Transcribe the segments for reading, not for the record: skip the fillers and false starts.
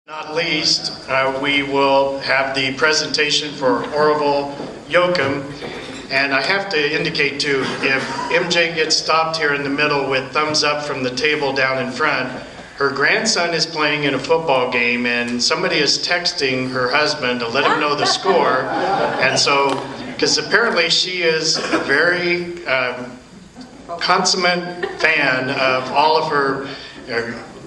Not least, we will have the presentation for Orivell Yocum. And I have to indicate too, if MJ gets stopped here in the middle with thumbs up from the table down in front, her grandson is playing in a football game and somebody is texting her husband to let him know the score. And so, because apparently she is a very consummate fan of all of her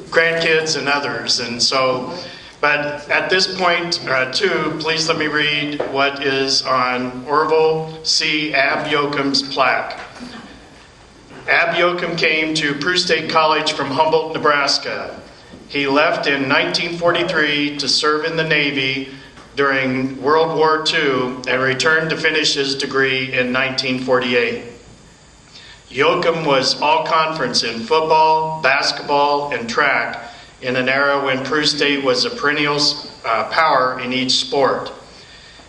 grandkids and others. And so, but at this point, too, please let me read what is on Orivell C. Ab Yocum's plaque. Ab Yocum came to Peru State College from Humboldt, Nebraska. He left in 1943 to serve in the Navy during World War II and returned to finish his degree in 1948. Yocum was all-conference in football, basketball, and track in an era when Peru State was a perennial power in each sport.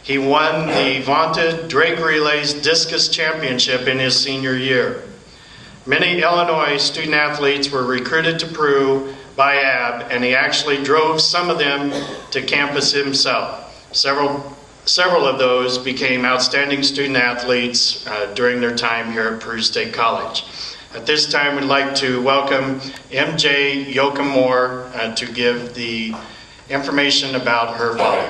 He won the vaunted Drake Relays Discus Championship in his senior year. Many Illinois student athletes were recruited to Peru by Ab, and he actually drove some of them to campus himself. Several of those became outstanding student athletes during their time here at Peru State College. At this time, we'd like to welcome MJ Yocum Moore to give the information about her father.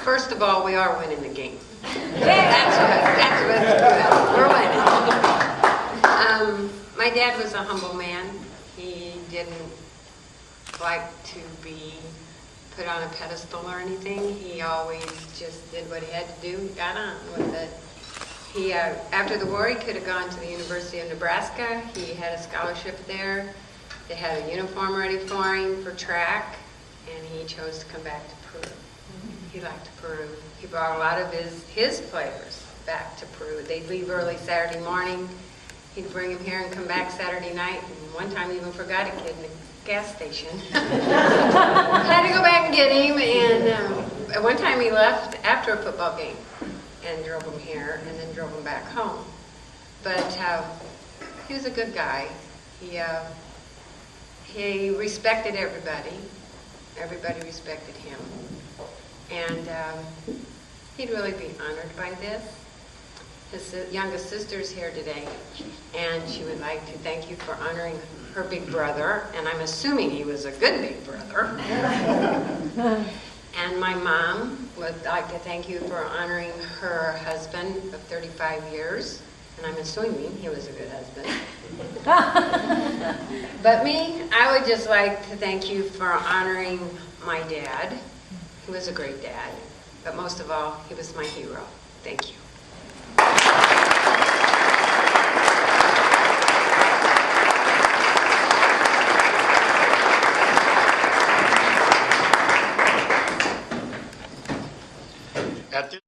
First of all, we are winning the game. That's what's good. We're winning. My dad was a humble man. He didn't like to be put on a pedestal or anything. He always just did what he had to do, got on with it. He, after the war, he could have gone to the University of Nebraska. He had a scholarship there. They had a uniform ready for him for track, and he chose to come back to Peru. He liked Peru. He brought a lot of his players back to Peru. They'd leave early Saturday morning. He'd bring them here and come back Saturday night. And one time he even forgot a kid in the gas station. Had to go back and get him. And at one time he left after a football game and drove him here and then drove him back home. But he was a good guy. He respected everybody. Everybody respected him. And he'd really be honored by this. His youngest sister's here today, and she would like to thank you for honoring her big brother, and I'm assuming he was a good big brother. And my mom would like to thank you for honoring her husband of 35 years, and I'm assuming he was a good husband. But me, I would just like to thank you for honoring my dad. He was a great dad, but most of all, he was my hero. Thank you. At this